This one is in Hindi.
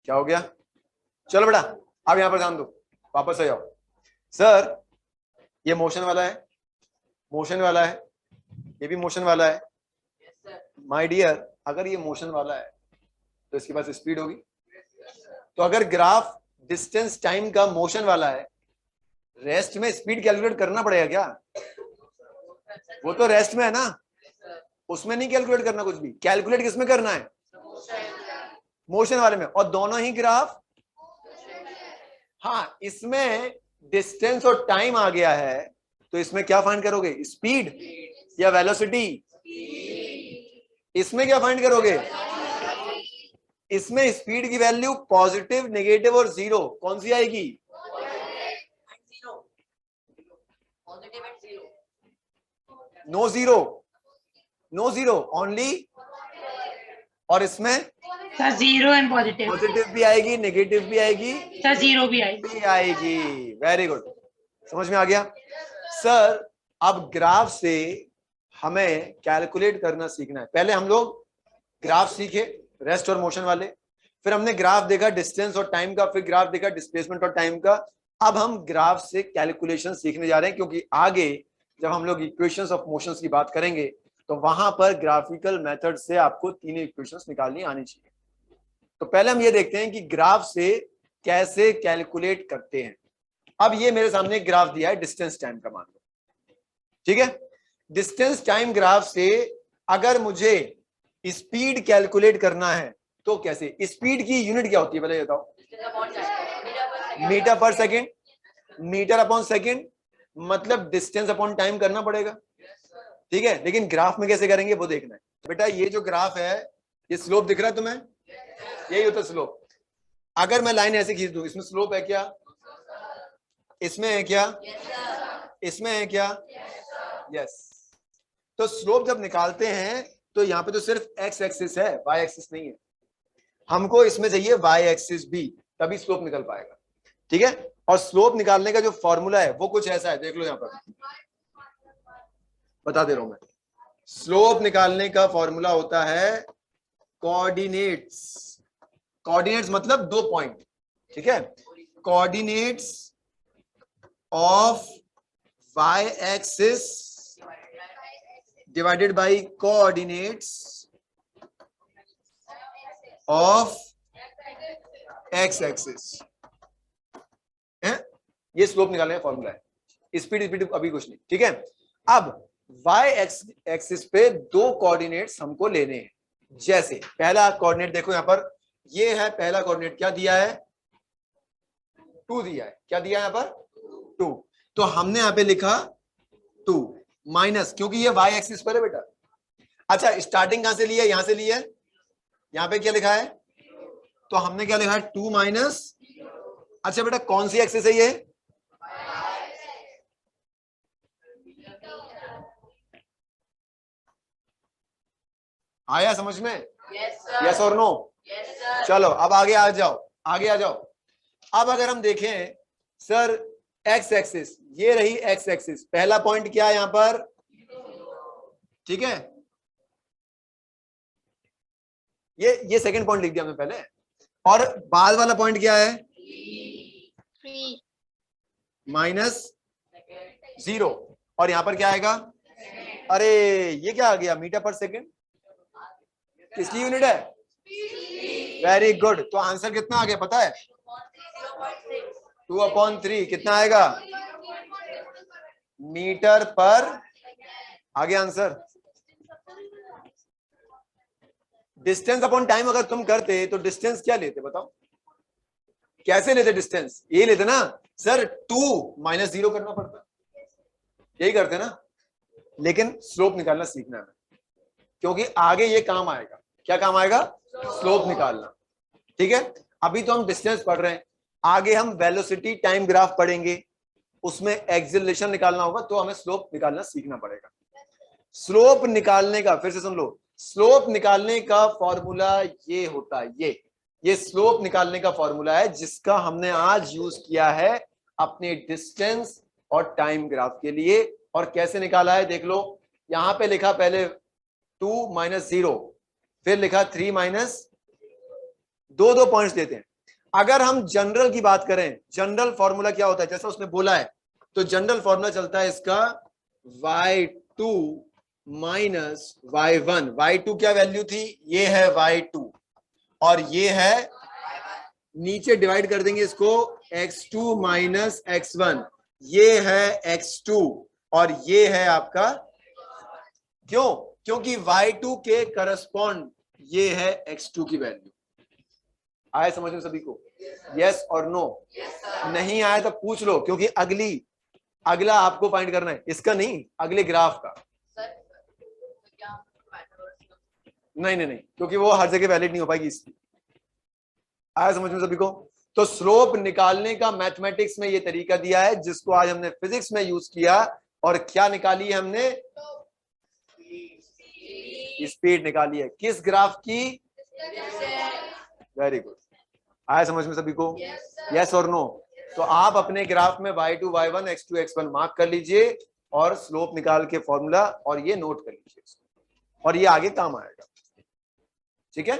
क्या हो गया? चलो बेटा अब यहां पर ध्यान दो, वापस आ जाओ। सर ये मोशन वाला है, मोशन वाला है, ये भी मोशन वाला है। माय डियर, अगर ये मोशन वाला है तो इसके पास स्पीड होगी। तो अगर ग्राफ डिस्टेंस टाइम का मोशन वाला है, रेस्ट में स्पीड कैलकुलेट करना पड़ेगा क्या? वो तो रेस्ट में है ना, उसमें नहीं कैलकुलेट करना कुछ भी। कैलकुलेट किसमें करना है? मोशन वाले में। और दोनों ही ग्राफ, हाँ इसमें डिस्टेंस और टाइम आ गया है, तो इसमें क्या फाइंड करोगे? स्पीड या वेलोसिटी? इसमें क्या फाइंड करोगे? इसमें स्पीड की वैल्यू पॉजिटिव, नेगेटिव और जीरो कौन सी आएगी? No zero, no zero only. और इसमें sir zero and positive. Positive भी आएगी, नेगेटिव भी आएगी, सर जीरो भी आएगी। वेरी गुड, समझ में आ गया? सर अब ग्राफ से हमें कैलकुलेट करना सीखना है। पहले हम लोग ग्राफ सीखे रेस्ट और मोशन वाले, फिर हमने ग्राफ देखा डिस्टेंस और टाइम का, फिर ग्राफ देखा डिस्प्लेसमेंट और टाइम का। अब हम ग्राफ से कैलकुलेशन सीखने जा रहे हैं, क्योंकि आगे जब हम लोग इक्वेशंस ऑफ मोशंस की बात करेंगे तो वहां पर ग्राफिकल मेथड से आपको तीनों इक्वेशंस निकालनी आनी चाहिए। तो पहले हम ये देखते हैं कि ग्राफ से कैसे कैलकुलेट करते हैं। अब ये मेरे सामने एक ग्राफ दिया है डिस्टेंस टाइम का, मान लो, ठीक है। डिस्टेंस टाइम ग्राफ से अगर मुझे स्पीड कैलकुलेट करना है तो कैसे? स्पीड की यूनिट क्या होती है पहले बताओ? मीटर पर सेकेंड। मीटर अपॉन सेकेंड मतलब डिस्टेंस अपॉन टाइम करना पड़ेगा, ठीक है। लेकिन ग्राफ में कैसे करेंगे वो देखना है। बेटा ये जो ग्राफ है, ये स्लोप दिख रहा है तुम्हें? यही होता है स्लोप। अगर मैं लाइन ऐसे खींच दूं, इसमें स्लोप है क्या? इसमें है क्या? इसमें है क्या? यस। तो स्लोप जब निकालते हैं तो यहाँ पे तो सिर्फ एक्स एक्सिस है, वाई एक्सिस नहीं है। हमको इसमें चाहिए वाई एक्सिस भी, तभी स्लोप निकल पाएगा, ठीक है। और स्लोप निकालने का जो फॉर्मूला है वो कुछ ऐसा है, देख लो यहाँ पर, बता दे रहा हूं मैं। स्लोप निकालने का फॉर्मूला होता है कोऑर्डिनेट्स। कोऑर्डिनेट्स मतलब 2 पॉइंट, ठीक है। Coordinates of Y axis divided by coordinates of X axis है। ये स्लोप निकालने का फॉर्मूला है। स्पीड अभी कुछ नहीं, ठीक है। अब वाई एक्सिस पे 2 कोऑर्डिनेट्स हमको लेने हैं। जैसे पहला कोऑर्डिनेट देखो यहां पर, ये है पहला कोऑर्डिनेट, क्या दिया है? 2 दिया है। क्या दिया है यहां पर? 2। तो हमने यहां पे लिखा 2 माइनस, क्योंकि ये वाई एक्सिस पर है बेटा। अच्छा स्टार्टिंग कहां से लिया? यहां से लिया। यहां पे क्या लिखा है? तो हमने क्या लिखा है? 2 माइनस। अच्छा बेटा कौन सी एक्सिस है ये? आया समझ में? यस और नो? चलो अब आगे आ जाओ, आगे आ जाओ। अब अगर हम देखें सर एक्स एक्सिस, ये रही एक्स एक्सिस, पहला पॉइंट क्या है यहां पर? ठीक है, ये सेकंड पॉइंट लिख दिया हमने पहले। और बाद वाला पॉइंट क्या है? -0। और यहां पर क्या आएगा? अरे ये क्या आ गया? मीटर पर सेकेंड। किसकी यूनिट है? Very good. तो आंसर कितना आ गया पता है? 2/3 कितना आएगा? मीटर पर। आगे आंसर डिस्टेंस अपॉन टाइम अगर तुम करते तो डिस्टेंस क्या लेते बताओ? कैसे लेते डिस्टेंस? ये लेते ना सर, 2 माइनस 0 करना पड़ता, यही करते ना। लेकिन स्लोप निकालना सीखना है, क्योंकि आगे ये काम आएगा। क्या काम आएगा? स्लोप निकालना, ठीक है। अभी तो हम डिस्टेंस पढ़ रहे हैं, आगे हम वेलोसिटी टाइम ग्राफ पढ़ेंगे, उसमें एक्सेलरेशन निकालना होगा, तो हमें स्लोप निकालना सीखना पड़ेगा। स्लोप निकालने का फिर से सुन लो, स्लोप निकालने का फॉर्मूला ये होता है। ये स्लोप निकालने का फॉर्मूला है जिसका हमने आज यूज किया है अपने डिस्टेंस और टाइम ग्राफ के लिए। और कैसे निकाला है देख लो, यहां पे लिखा पहले 2 माइनस 0, फिर लिखा 3 माइनस, 2 पॉइंट्स देते हैं, अगर हम जनरल की बात करें, जनरल फॉर्मूला क्या होता है, जैसा उसने बोला है, तो जनरल फॉर्मूला चलता है इसका y2 माइनस y1। y2 क्या वैल्यू थी, ये है y2, और ये है, नीचे डिवाइड कर देंगे इसको, x2 माइनस x1, ये है x2, और ये है आपका, क्यों, क्योंकि y2 के करस्पॉन्ड ये है x2 की वैल्यू। आए समझ में सभी को, यस और नो? नहीं आया तो पूछ लो, क्योंकि अगला आपको फाइंड करना है, इसका नहीं, अगले ग्राफ का। नहीं, क्योंकि वो हर जगह वैलिड नहीं हो पाएगी इसकी। आया समझ में सभी को? तो स्लोप निकालने का मैथमेटिक्स में ये तरीका दिया है, जिसको आज हमने फिजिक्स में यूज किया, और क्या निकाली है हमने, स्पीड निकाली है। किस ग्राफ की? Very good. आया समझ में सभी को? यस और नो? तो आप अपने ग्राफ में y2 y1 x2 x1 mark कर लीजिए, और स्लोप निकाल के फॉर्मूला, और ये नोट कर लीजिए, और ये आगे काम आएगा। ठीक है?